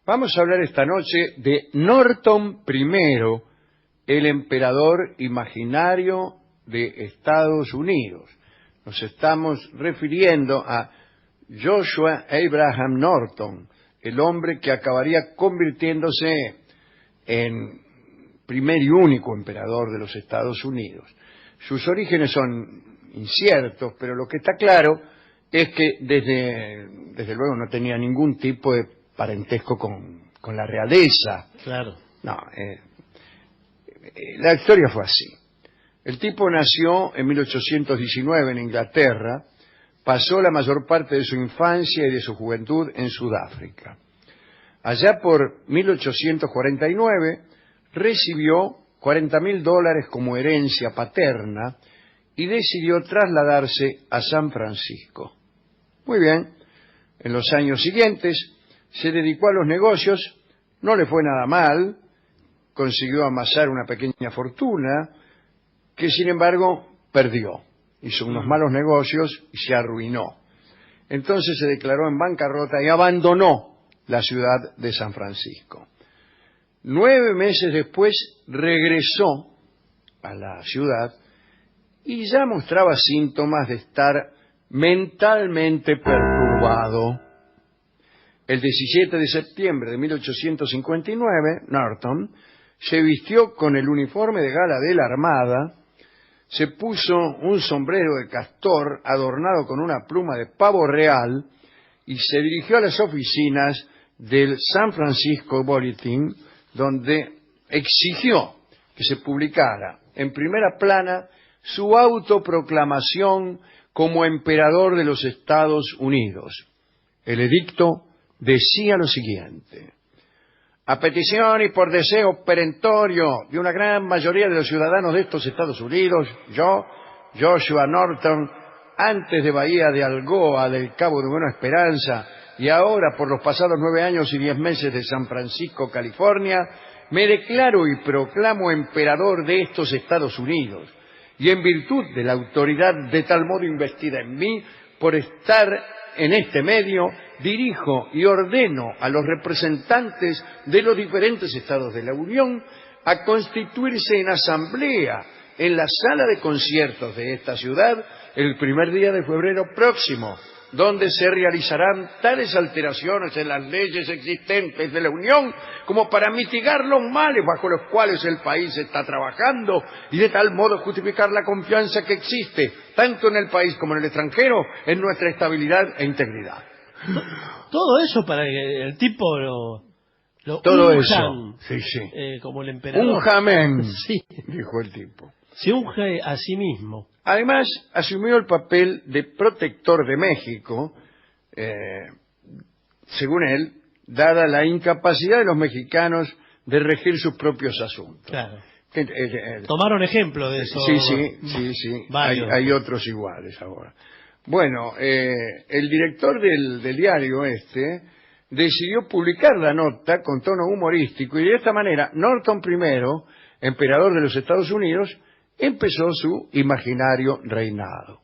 Vamos a hablar esta noche de Norton I, el emperador imaginario de Estados Unidos. Nos estamos refiriendo a Joshua Abraham Norton, el hombre que acabaría convirtiéndose en primer y único emperador de los Estados Unidos. Sus orígenes son inciertos, pero lo que está claro es que desde luego no tenía ningún tipo de parentesco con la realeza. Claro. No, la historia fue así. El tipo nació en 1819 en Inglaterra, pasó la mayor parte de su infancia y de su juventud en Sudáfrica. Allá por 1849 recibió $40.000 como herencia paterna y decidió trasladarse a San Francisco. Muy bien, en los años siguientes se dedicó a los negocios, no le fue nada mal, consiguió amasar una pequeña fortuna que sin embargo perdió. Hizo unos malos negocios y se arruinó. Entonces se declaró en bancarrota y abandonó la ciudad de San Francisco. 9 meses después regresó a la ciudad y ya mostraba síntomas de estar mentalmente perturbado. El 17 de septiembre de 1859, Norton se vistió con el uniforme de gala de la Armada, se puso un sombrero de castor adornado con una pluma de pavo real y se dirigió a las oficinas del San Francisco Bulletin, donde exigió que se publicara en primera plana su autoproclamación como emperador de los Estados Unidos. El edicto decía lo siguiente: a petición y por deseo perentorio de una gran mayoría de los ciudadanos de estos Estados Unidos, yo, Joshua Norton, antes de Bahía de Algoa del Cabo de Buena Esperanza y ahora por los pasados 9 años y 10 meses de San Francisco, California, me declaro y proclamo emperador de estos Estados Unidos, y en virtud de la autoridad de tal modo investida en mí por estar en este medio, dirijo y ordeno a los representantes de los diferentes estados de la Unión a constituirse en asamblea en la sala de conciertos de esta ciudad el primer día de febrero próximo, donde se realizarán tales alteraciones en las leyes existentes de la Unión como para mitigar los males bajo los cuales el país está trabajando y de tal modo justificar la confianza que existe, tanto en el país como en el extranjero, en nuestra estabilidad e integridad. Todo eso para que el tipo lo todo unjan, eso, sí, sí. Como el emperador. Unjamen, sí, dijo el tipo. se unge a sí mismo. Además, asumió el papel de protector de México, según él, dada la incapacidad de los mexicanos de regir sus propios asuntos. Claro. Tomaron ejemplo de eso. Sí. Hay otros iguales ahora. Bueno, el director del diario decidió publicar la nota con tono humorístico y de esta manera Norton I, emperador de los Estados Unidos, empezó su imaginario reinado.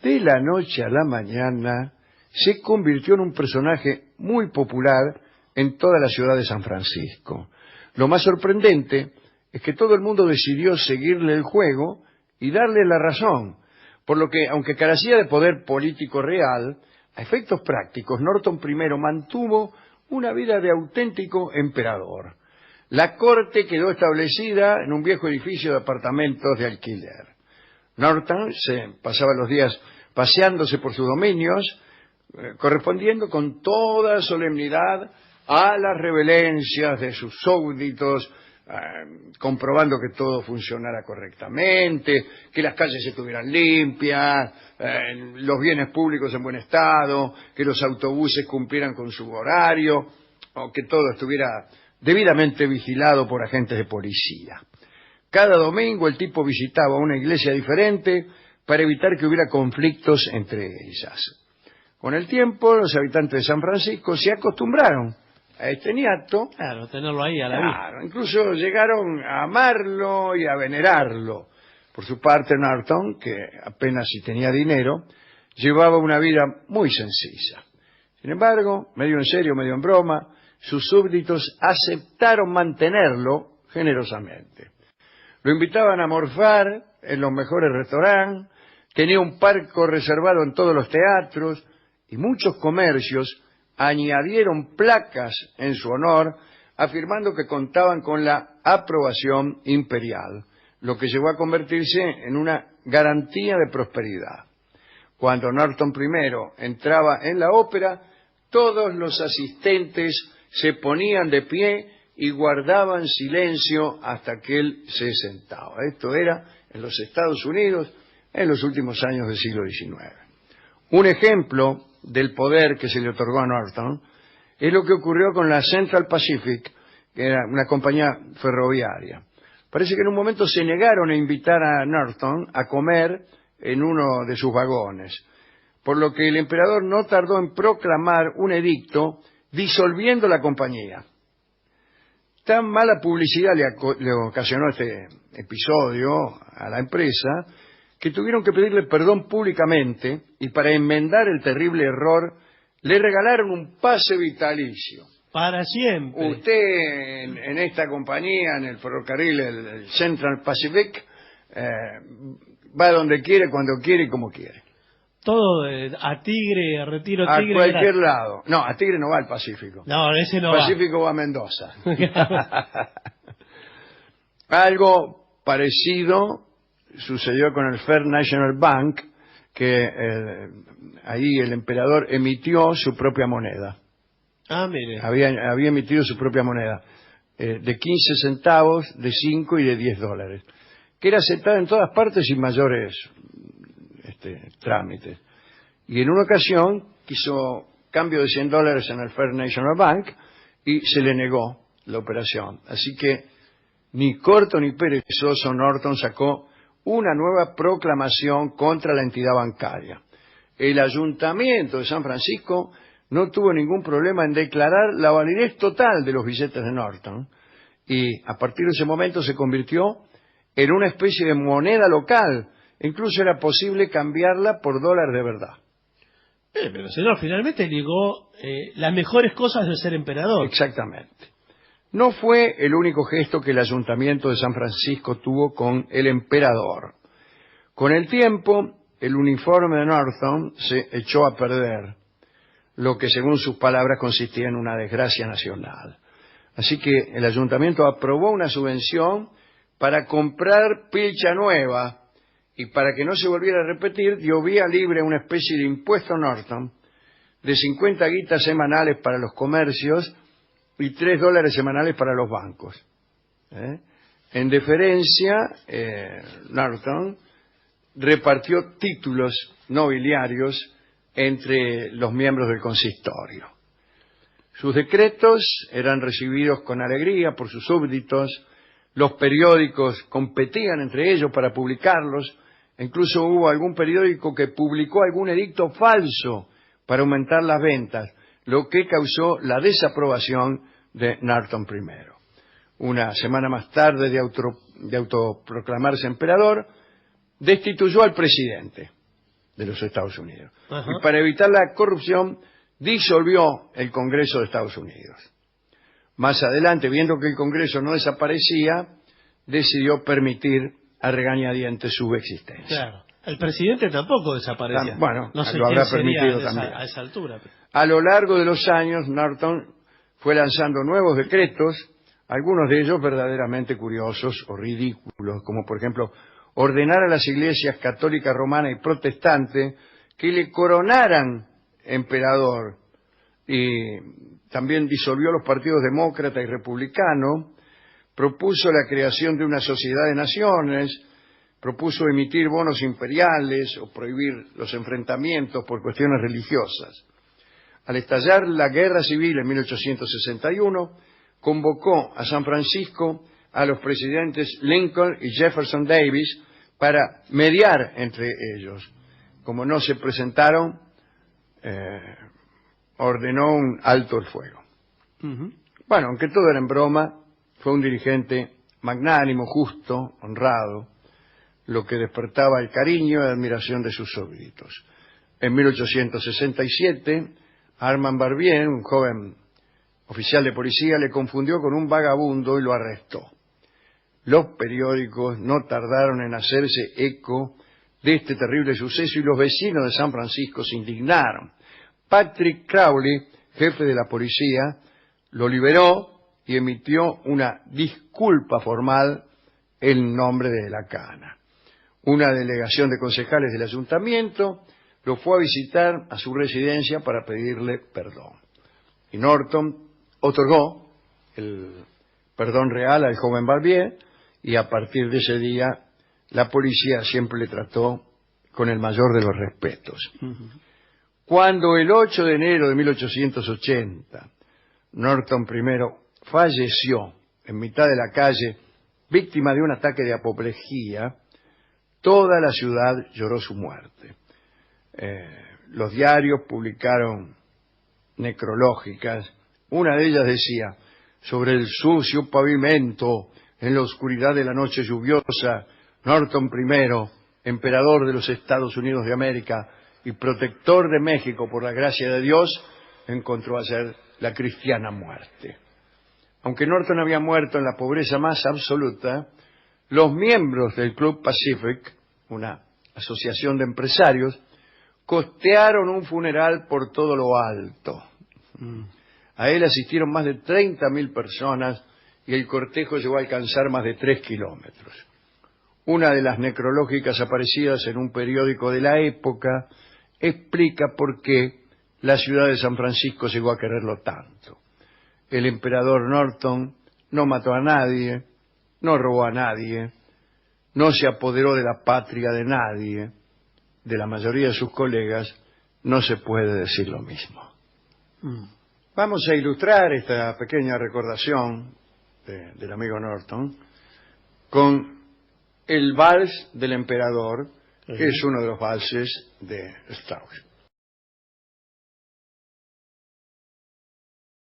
De la noche a la mañana se convirtió en un personaje muy popular en toda la ciudad de San Francisco. Lo más sorprendente es que todo el mundo decidió seguirle el juego y darle la razón, por lo que, aunque carecía de poder político real, a efectos prácticos, Norton I mantuvo una vida de auténtico emperador. La corte quedó establecida en un viejo edificio de apartamentos de alquiler. Norton se pasaba los días paseándose por sus dominios, correspondiendo con toda solemnidad a las reverencias de sus súbditos, comprobando que todo funcionara correctamente, que las calles estuvieran limpias, los bienes públicos en buen estado, que los autobuses cumplieran con su horario, o que todo estuviera debidamente vigilado por agentes de policía. Cada domingo el tipo visitaba una iglesia diferente para evitar que hubiera conflictos entre ellas. Con el tiempo, los habitantes de San Francisco se acostumbraron a este niato. Claro, tenerlo ahí a la vista. Claro, incluso llegaron a amarlo y a venerarlo. Por su parte, Norton, que apenas si tenía dinero, llevaba una vida muy sencilla. Sin embargo, medio en serio, medio en broma, sus súbditos aceptaron mantenerlo generosamente. Lo invitaban a morfar en los mejores restaurantes, tenía un palco reservado en todos los teatros y muchos comercios añadieron placas en su honor, afirmando que contaban con la aprobación imperial, lo que llegó a convertirse en una garantía de prosperidad. Cuando Norton I entraba en la ópera, todos los asistentes se ponían de pie y guardaban silencio hasta que él se sentaba. Esto era en los Estados Unidos en los últimos años del siglo XIX. Un ejemplo del poder que se le otorgó a Norton es lo que ocurrió con la Central Pacific, que era una compañía ferroviaria. Parece que en un momento se negaron a invitar a Norton a comer en uno de sus vagones, por lo que el emperador no tardó en proclamar un edicto disolviendo la compañía. Tan mala publicidad le ocasionó este episodio a la empresa que tuvieron que pedirle perdón públicamente y para enmendar el terrible error le regalaron un pase vitalicio. Para siempre. Usted en esta compañía, en el ferrocarril, el Central Pacific, va donde quiere, cuando quiere y como quiere. Todo a Tigre, a Retiro Tigre. A cualquier lado. No, a Tigre no va al Pacífico. No, ese no Pacífico va a Mendoza. Algo parecido sucedió con el First National Bank, que ahí el emperador emitió su propia moneda. Ah, mire. Había emitido su propia moneda, de 15 centavos, de 5 y de 10 dólares, que era aceptada en todas partes sin mayores trámites. Y en una ocasión quiso cambio de 100 dólares en el First National Bank y se le negó la operación. Así que ni corto ni perezoso Norton sacó una nueva proclamación contra la entidad bancaria. El Ayuntamiento de San Francisco no tuvo ningún problema en declarar la validez total de los billetes de Norton y a partir de ese momento se convirtió en una especie de moneda local. Incluso era posible cambiarla por dólar de verdad. Pero señor, finalmente ligó las mejores cosas de ser emperador. Exactamente. No fue el único gesto que el Ayuntamiento de San Francisco tuvo con el emperador. Con el tiempo, el uniforme de Norton se echó a perder, lo que según sus palabras consistía en una desgracia nacional. Así que el Ayuntamiento aprobó una subvención para comprar pilcha nueva y para que no se volviera a repetir, dio vía libre a una especie de impuesto Norton de 50 guitas semanales para los comercios y 3 dólares semanales para los bancos. En deferencia, Norton repartió títulos nobiliarios entre los miembros del consistorio. Sus decretos eran recibidos con alegría por sus súbditos, los periódicos competían entre ellos para publicarlos, incluso hubo algún periódico que publicó algún edicto falso para aumentar las ventas, lo que causó la desaprobación de Norton I. Una semana más tarde de autoproclamarse emperador, destituyó al presidente de los Estados Unidos. Ajá. Y para evitar la corrupción, disolvió el Congreso de Estados Unidos. Más adelante, viendo que el Congreso no desaparecía, decidió permitir a regañadientes su existencia. Claro. El presidente tampoco desaparecía. Bueno, no sé lo habrá quién sería permitido también. a esa altura. A lo largo de los años, Norton fue lanzando nuevos decretos, algunos de ellos verdaderamente curiosos o ridículos, como por ejemplo ordenar a las iglesias católica, romana y protestante que le coronaran emperador, y también disolvió los partidos demócrata y republicano, propuso la creación de una sociedad de naciones, propuso emitir bonos imperiales o prohibir los enfrentamientos por cuestiones religiosas. Al estallar la guerra civil en 1861, convocó a San Francisco a los presidentes Lincoln y Jefferson Davis para mediar entre ellos. Como no se presentaron, ordenó un alto el fuego. Bueno, aunque todo era en broma, fue un dirigente magnánimo, justo, honrado, lo que despertaba el cariño y admiración de sus súbditos. En 1867, Armand Barbier, un joven oficial de policía le confundió con un vagabundo y lo arrestó. Los periódicos no tardaron en hacerse eco de este terrible suceso y los vecinos de San Francisco se indignaron. Patrick Crowley, jefe de la policía, lo liberó y emitió una disculpa formal en nombre de la Cana. Una delegación de concejales del ayuntamiento lo fue a visitar a su residencia para pedirle perdón. Y Norton otorgó el perdón real al joven Barbier y a partir de ese día la policía siempre le trató con el mayor de los respetos. Cuando el 8 de enero de 1880 Norton I falleció en mitad de la calle, víctima de un ataque de apoplejía, toda la ciudad lloró su muerte. Los diarios publicaron necrológicas. Una de ellas decía: sobre el sucio pavimento, en la oscuridad de la noche lluviosa, Norton I, emperador de los Estados Unidos de América y protector de México por la gracia de Dios, encontró ayer la cristiana muerte. Aunque Norton había muerto en la pobreza más absoluta, los miembros del Club Pacific, una asociación de empresarios, costearon un funeral por todo lo alto. A él asistieron más de 30.000 personas y el cortejo llegó a alcanzar más de 3 kilómetros. Una de las necrológicas aparecidas en un periódico de la época explica por qué la ciudad de San Francisco llegó a quererlo tanto. El emperador Norton no mató a nadie, no robó a nadie, no se apoderó de la patria de nadie. De la mayoría de sus colegas no se puede decir lo mismo. Vamos a ilustrar esta pequeña recordación del amigo Norton con el vals del emperador, que es uno de los valses de Strauss.